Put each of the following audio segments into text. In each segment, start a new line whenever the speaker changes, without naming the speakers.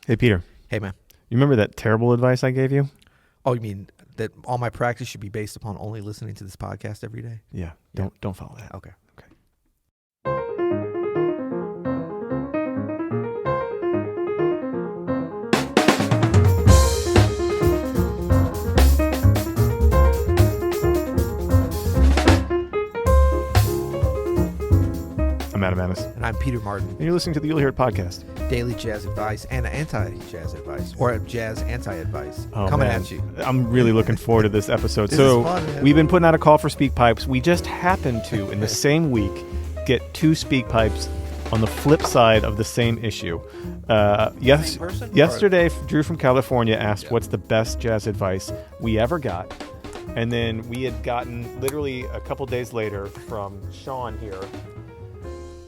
Hey, Peter.
Hey, man.
You remember that terrible advice I gave you?
Oh, you mean that all my practice should be based upon only listening to this podcast every day?
Yeah. Don't follow that.
Okay.
I'm Adam Maness.
And I'm Peter Martin.
And you're listening to the You'll Hear It podcast.
Daily jazz advice and anti-jazz advice, or jazz anti-advice.
Oh,
coming
man.
at you.
I'm really looking forward to this episode.
This is fun, man.
We've been putting out a call for SpeakPipes. We just happened to, in the same week, get 2 SpeakPipes on the flip side of the same issue.
Same person?
Yesterday, Drew from California asked what's the best jazz advice we ever got. And then we had gotten, literally a couple days later, from Sean here,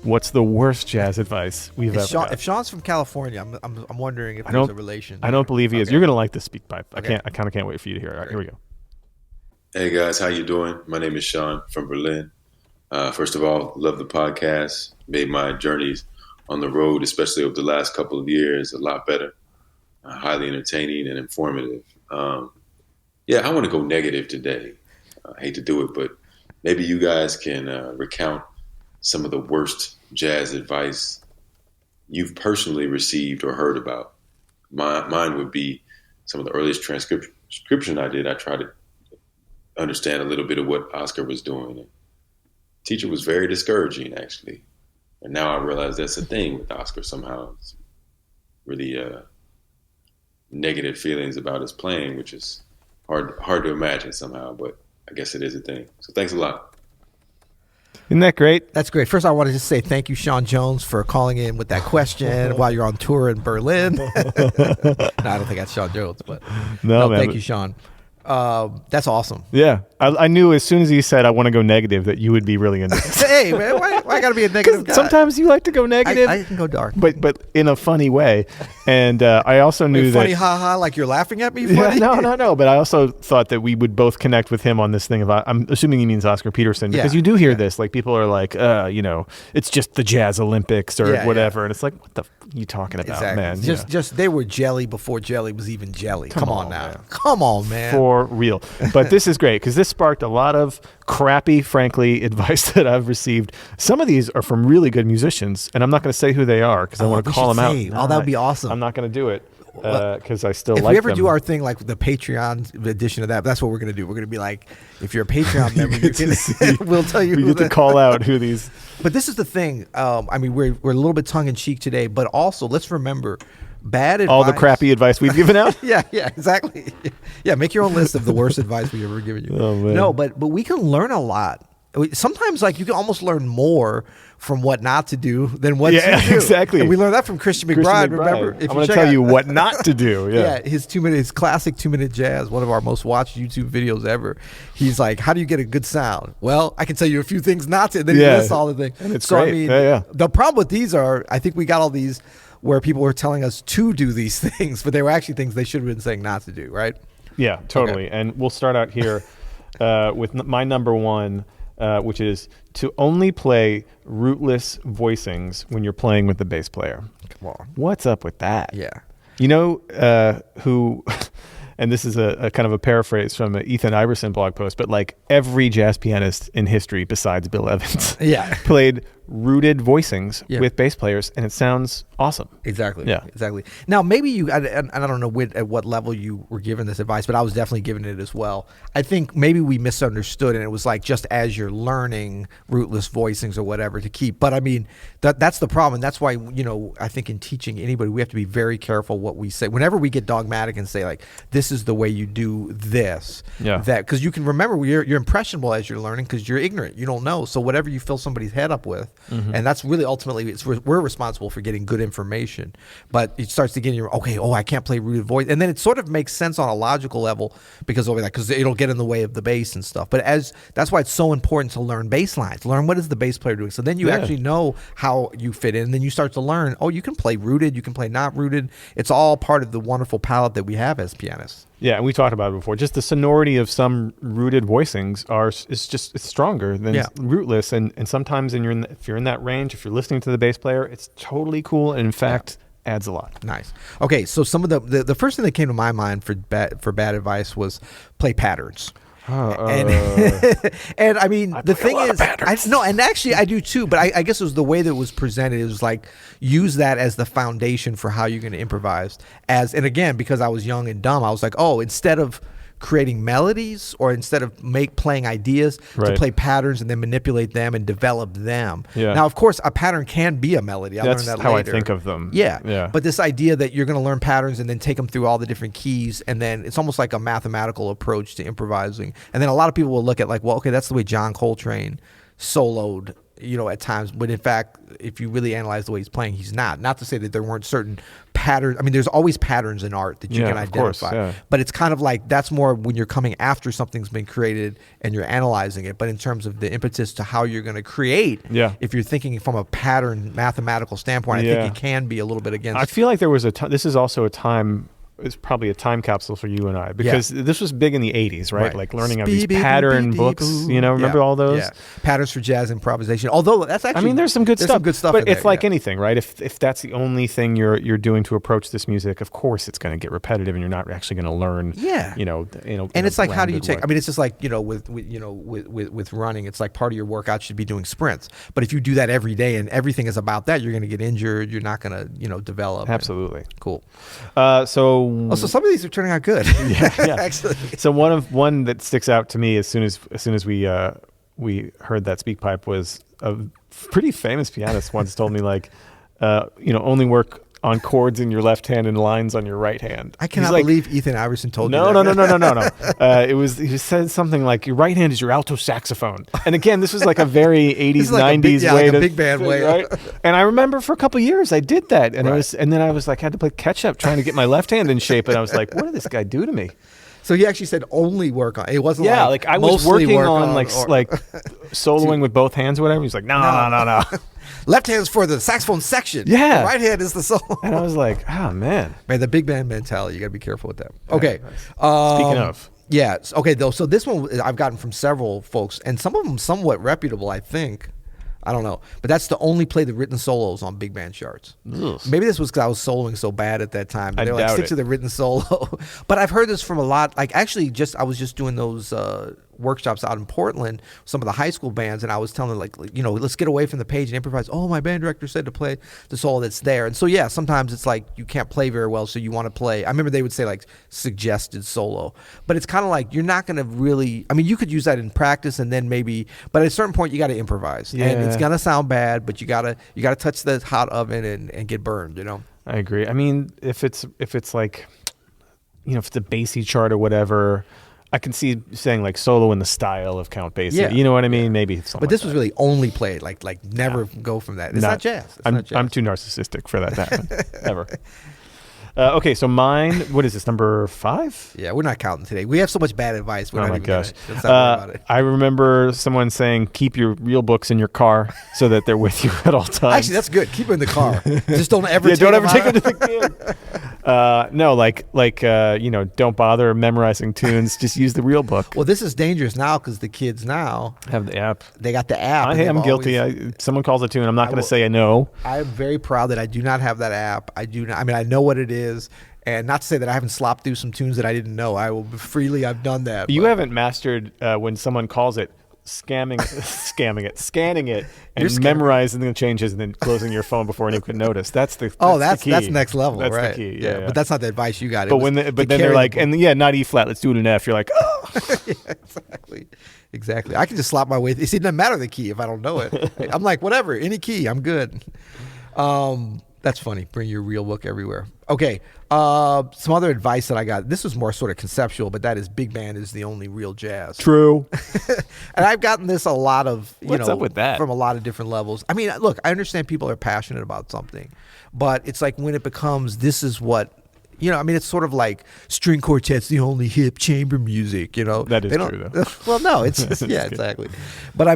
what's the worst jazz advice we've ever got?
If Sean's from California, I'm wondering if there's a relation.
I don't believe he is. You're going to like this SpeakPipe.
Okay.
I kind of can't wait for you to hear it. All right, here we go.
Hey guys, how you doing? My name is Sean from Berlin. First of all, love the podcast. Made my journeys on the road, especially over the last couple of years, a lot better. Highly entertaining and informative. I want to go negative today. I hate to do it, but maybe you guys can recount some of the worst jazz advice you've personally received or heard about. Mine would be some of the earliest transcription I did. I tried to understand a little bit of what Oscar was doing. And teacher was very discouraging, actually. And now I realize that's a thing with Oscar somehow. It's really negative feelings about his playing, which is hard to imagine somehow, but I guess it is a thing. So thanks a lot.
Isn't that great?
That's great. First, I want to just say thank you, Sean Jones, for calling in with that question while you're on tour in Berlin. No, I don't think that's Sean Jones, but
no man,
thank you, Sean. That's awesome.
Yeah, I knew as soon as he said I want to go negative that you would be really into this.
Hey, man, why I got to be a negative guy?
Sometimes you like to go negative.
I can go dark.
But in a funny way. And I also knew that...
Funny, ha-ha, like you're laughing at me? Funny?
Yeah, no. But I also thought that we would both connect with him on this thing of... I'm assuming he means Oscar Peterson, because you do hear this. Like, people are like, it's just the Jazz Olympics or whatever. And it's like, what the f*** are you talking about, man?
Just they were jelly before jelly was even jelly. Come on now. Man. Come on, man.
For real. But this is great, because this sparked a lot of crappy, frankly, advice that I've received. Some of these are from really good musicians, and I'm not going to say who they are because I want to call them out.
No, that would be awesome.
I'm not going to do it because I still like them.
If we ever do our thing like the Patreon edition of that, that's what we're going to do. We're going to be like, if you're a Patreon member, we'll tell you.
We get to call out who these.
But this is the thing. We're a little bit tongue in cheek today, but also let's remember. Bad advice.
All the crappy advice we've given out?
Yeah, exactly. Yeah, make your own list of the worst advice we've ever given you.
Oh, man.
No, but we can learn a lot. Sometimes, like, you can almost learn more from what not to do than what to do.
Exactly.
And we learned that from Christian McBride. Remember?
I'm going to tell you what not to do. Yeah,
his classic 2-minute jazz, one of our most watched YouTube videos ever. He's like, how do you get a good sound? Well, I can tell you a few things not to. And then he lists all the things.
And it's great.
The problem with these are, I think we got all these where people were telling us to do these things, but they were actually things they should have been saying not to do, right?
Yeah, totally. Okay. And we'll start out here with my number one, which is to only play rootless voicings when you're playing with the bass player.
Come on.
What's up with that?
Yeah.
You know who... And this is a kind of a paraphrase from an Ethan Iverson blog post, but like every jazz pianist in history besides Bill Evans played rooted voicings with bass players, and it sounds awesome.
Exactly.
Yeah.
Exactly. Now, maybe I don't know at what level you were given this advice, but I was definitely given it as well. I think maybe we misunderstood, and it was like just as you're learning rootless voicings or whatever to keep. But I mean, that's the problem. And that's why, I think in teaching anybody, we have to be very careful what we say. Whenever we get dogmatic and say like, this is the way you do this, because you can remember you're impressionable as you're learning because you're ignorant. You don't know. So whatever you fill somebody's head up with, and that's really ultimately, we're responsible for getting good information. But it starts to get I can't play rooted voice. And then it sort of makes sense on a logical level because it'll get in the way of the bass and stuff. But that's why it's so important to learn bass lines. Learn what is the bass player doing. So then you actually know how you fit in. And then you start to learn, you can play rooted, you can play not rooted. It's all part of the wonderful palette that we have as pianists.
Yeah, and we talked about it before. Just the sonority of some rooted voicings it's stronger than rootless, and sometimes if you're in that range, if you're listening to the bass player, it's totally cool. And in fact, adds a lot.
Nice. Okay, so some of the first thing that came to my mind for bad advice was play patterns. And I mean, the thing is, and actually I do too, but I guess it was the way that it was presented. It was like, use that as the foundation for how you're going to improvise. And again, because I was young and dumb, I was like, oh, instead of creating melodies, or instead of playing ideas, to play patterns and then manipulate them and develop them.
Yeah.
Now, of course, a pattern can be a melody. I learned that
how
later.
I think of them.
Yeah. But this idea that you're going to learn patterns and then take them through all the different keys, and then it's almost like a mathematical approach to improvising. And then a lot of people will look at like, well, okay, that's the way John Coltrane soloed, at times. But in fact, if you really analyze the way he's playing, he's not. Not to say that there weren't certain patterns. I mean, there's always patterns in art that you can identify.
Course,
but it's kind of like, that's more when you're coming after something's been created and you're analyzing it. But in terms of the impetus to how you're going to create, if you're thinking from a pattern mathematical standpoint, I think it can be a little bit against.
I feel like there was this is also a time. It's probably a time capsule for you and I, because this was big in the 80s, right? Like learning of these pattern books, remember all those?
Yeah. Patterns for jazz improvisation. Although that's actually,
there's some good stuff. But it's like anything, right? If that's the only thing you're doing to approach this music, of course it's going to get repetitive and you're not actually going to learn.
And it's like, how do you take? It's just like, with running, it's like part of your workout should be doing sprints. But if you do that every day and everything is about that, you're going to get injured. You're not going to develop.
Absolutely.
Cool.
So
some of these are turning out good. Actually.
So one that sticks out to me as soon as we heard that SpeakPipe was a pretty famous pianist once told me, like, only work on chords in your left hand and lines on your right hand.
I cannot believe Ethan Iverson told you
that. No. He said something like, your right hand is your alto saxophone. And again, this was like a very 80s, like 90s way,
like a big band way.
Right? And I remember for a couple of years I did that. And then I was like, had to play catch up trying to get my left hand in shape. And I was like, what did this guy do to me?
So he actually said only work on. It wasn't
like I was working on like soloing with both hands or whatever. He's like, no.
Left hand's for the saxophone section.
Yeah.
The right hand is the solo.
And I was like, oh, man.
Man, the big band mentality, you got to be careful with that. Okay.
Nice. Speaking of.
Yeah. Okay, though. So this one I've gotten from several folks, and some of them somewhat reputable, I think. I don't know. But that's to only play the written solos on big band charts. Ugh. Maybe this was because I was soloing so bad at that time. They're like, stick to the written solo. But I've heard this from a lot. Like, actually, I was just doing those workshops out in Portland, some of the high school bands, and I was telling them, like, let's get away from the page and improvise. Oh, my band director said to play the solo that's there. And so, yeah, sometimes it's like you can't play very well, so you want to play. I remember they would say, like, suggested solo. But it's kind of like, you're not going to really, you could use that in practice and then maybe, but at a certain point, you got to improvise. Yeah. And it's going to sound bad, but you got to touch the hot oven and get burned,
I agree. If it's like, if it's a Basie chart or whatever, I can see saying like solo in the style of Count Basie. Yeah. You know what I mean? Maybe something. But
this was really only played like never go from that. It's not jazz.
I'm too narcissistic for that to happen. Ever. Okay, so mine, what is this, number 5?
Yeah, we're not counting today. We have so much bad advice. We're
oh
not
my
even
gosh.
Let's not worry about it.
I remember someone saying, keep your real books in your car so that they're with you at all times.
Actually, that's good. Keep them in the car. Just don't ever take
them to the gig. No, don't bother memorizing tunes. Just use the real book.
Well, this is dangerous now because the kids now
have the app.
They got the app.
I'm guilty. Someone calls a tune. I'm not going to say no.
I'm very proud that I do not have that app. I do not. I know what it is. And not to say that I haven't slopped through some tunes that I didn't know. I've done that.
You haven't mastered when someone calls it scanning it, and memorizing the changes and then closing your phone before anyone could notice. That's the key.
That's next level,
that's
right?
The key. Yeah.
But that's not the advice you got.
But then they're like, not E flat. Let's do it in F. You're like, oh,
yeah, exactly. I can just slap my way. It doesn't matter the key if I don't know it. I'm like, whatever, any key, I'm good. That's funny. Bring your real book everywhere. Okay. Some other advice that I got. This was more sort of conceptual, but that is big band is the only real jazz.
True.
And I've gotten this a lot of,
What's up with that?
From a lot of different levels. Look, I understand people are passionate about something, but it's like when it becomes, this is what, it's sort of like string quartet's the only hip chamber music,
That is true, though.
Well, no, it's yeah, exactly. But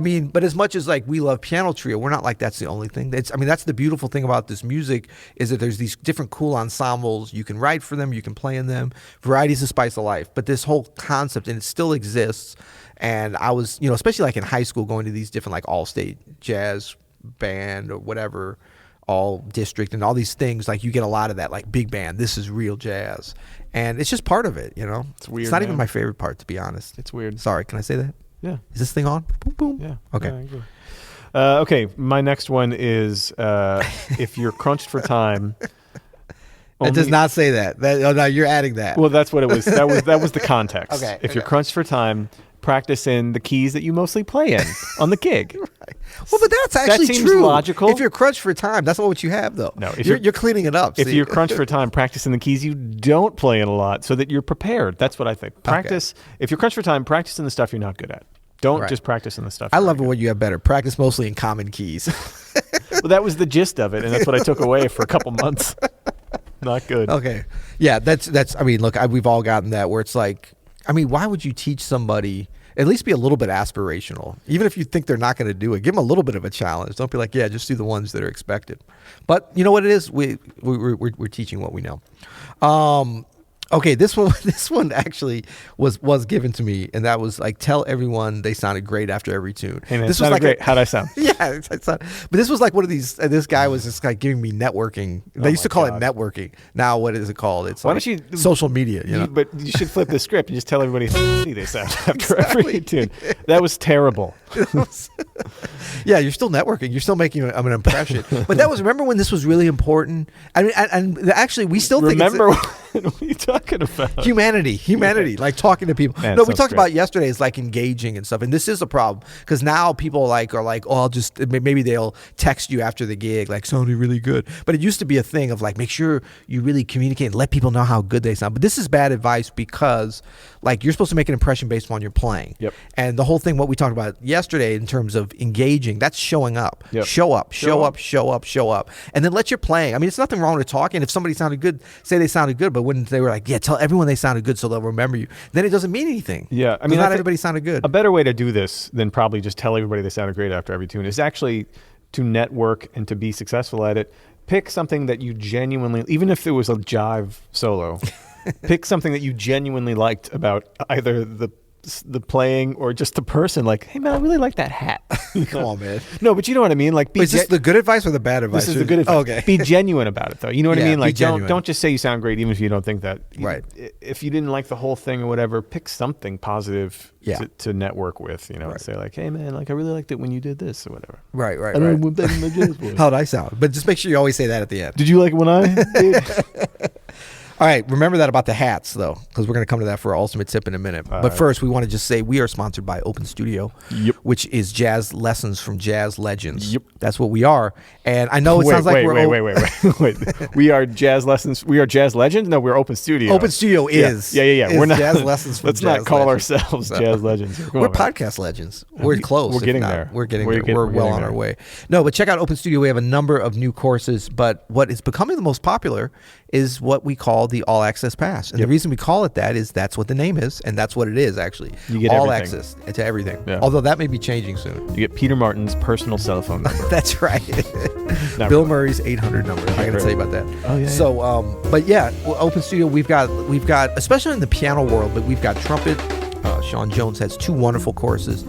as much as like we love piano trio, we're not like that's the only thing. That's the beautiful thing about this music is that there's these different cool ensembles. You can write for them, you can play in them. Variety is the spice of life. But this whole concept, and it still exists. And I was, especially like in high school, going to these different like all-state jazz band or whatever all district and all these things. Like you get a lot of that, like big band. This is real jazz, and it's just part of it.
It's weird.
It's not even my favorite part, to be honest.
It's weird.
Sorry, can I say that?
Yeah.
Is this thing on? Boom, boom.
Yeah.
Okay.
Yeah, I agree. Okay. My next one is if you're crunched for time.
It does not say that. No, you're adding that.
Well, that's what it was. That was the context.
Okay.
If you're crunched for time, practice in the keys that you mostly play in on the gig.
Right. Well, but that's actually
that seems
true.
Logical.
If you're crunched for time, that's not what you have, though.
No,
you're cleaning it up.
If you're crunched for time, practice in the keys you don't play in a lot, so that you're prepared. That's what I think. Practice. Okay. If you're crunched for time, practice in the stuff you're not good at. Don't just practice in the stuff.
I love what you have better. Practice mostly in common keys.
Well, that was the gist of it, and that's what I took away for a couple months. Not good.
Okay. Yeah, that's. I mean, look, we've all gotten that where it's like, I mean, why would you teach somebody? At least be a little bit aspirational. Even if you think they're not going to do it, give them a little bit of a challenge. Don't be like, yeah, just do the ones that are expected. But you know what it is? We're teaching what we know. Okay, this one actually was given to me, and that was like, tell everyone they sounded great after every tune.
Hey man,
this
was like great. How'd I sound?
Yeah, but this was like one of these. This guy was just like giving me networking. They used to call it networking. Now what is it called? It's
why
like
don't you
social media? You know?
But you should flip the script and just tell everybody how they sound after every tune. That was terrible.
Yeah, you're still networking. You're still making an impression. But that was, remember when this was really important? I mean, and actually, we still
remember. What are you talking about?
Humanity, like talking to people.
Man,
no, we talked about yesterday is like engaging and stuff, and this is a problem because now people are like, oh, I'll just, maybe they'll text you after the gig like, sounded really good. But it used to be a thing of like, make sure you really communicate and let people know how good they sound. But this is bad advice because like you're supposed to make an impression based on your playing.
Yep. And
the whole thing, what we talked about yesterday in terms of engaging, that's showing up. Yep. Show up, and then let your playing. I mean, it's nothing wrong with talking. If somebody sounded good, say they sounded good, but when they were like, yeah, tell everyone they sounded good so they'll remember you, then it doesn't mean anything.
Yeah, I mean,
not everybody sounded good.
A better way to do this than probably just tell everybody they sounded great after every tune is actually to network and to be successful at it. Pick something that you genuinely, even if it was a jive solo, pick something that you genuinely liked about either the playing or just the person. Like, hey man, I really like that hat.
Come on, man.
No, but you know what I mean. Like,
is this the good advice or the bad advice?
This is the good advice.
Oh, okay.
Be genuine about it, though. You know what I mean? Like,
don't
just say you sound great, even if you don't think that.
Right.
If you didn't like the whole thing or whatever, pick something positive to network with. You know, and say like, hey man, like I really liked it when you did this or whatever.
Right.
I don't know what that in my jazz voice.
How'd I sound? But just make sure you always say that at the end.
Did you like it when I did?
All right, remember that about the hats, though, because we're going to come to that for our ultimate tip in a minute. But first, we want to just say we are sponsored by Open Studio, which is jazz lessons from jazz legends. Yep. That's what we are. And I know it sounds like
wait. We are jazz lessons. We are jazz legends? No, we're Open Studio.
Open Studio is.
Yeah. We're not
jazz lessons from
let's
jazz
not call
legends.
ourselves jazz legends.
We're podcast legends. We're close.
We're getting there.
We're getting there. We're well on our way. No, but check out Open Studio. We have a number of new courses, but what is becoming the most popular is what we call the All Access Pass. And the reason we call it that is that's what the name is, and that's what it is, actually.
You get
all
everything.
access to everything.
Yeah.
Although that may be changing soon.
You get Peter Martin's personal cell phone number.
That's right. Bill Murray's 800 number. I got to tell you about that.
Oh, yeah.
So, but yeah, Open Studio, we've got, especially in the piano world, but we've got trumpet. Sean Jones has 2 wonderful courses.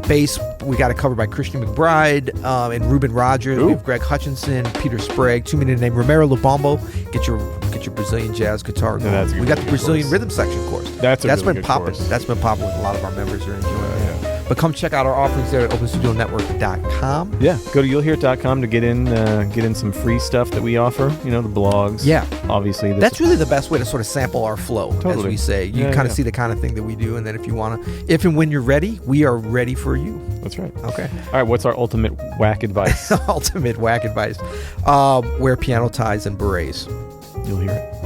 Bass, we got it covered by Christian McBride and Ruben Rogers.
Ooh.
We have Greg Hutchinson, Peter Sprague, too many to name. Romero Lubombo, get your Brazilian jazz guitar going.
No,
we got the Brazilian rhythm section course.
That's really
been
good
popping.
course.
That's been popping with a lot of our members are enjoying it. But come check out our offerings there at openstudio.network.com.
Yeah, go to you'llhear.com to get in some free stuff that we offer. You know, the blogs.
Yeah,
obviously.
That's really the best way to sort of sample our flow, as we say. You kind of see the kind of thing that we do, and then if you want to, if and when you're ready, we are ready for you.
That's right.
Okay.
All right. What's our ultimate whack advice?
Ultimate whack advice: wear piano ties and berets.
You'll hear it.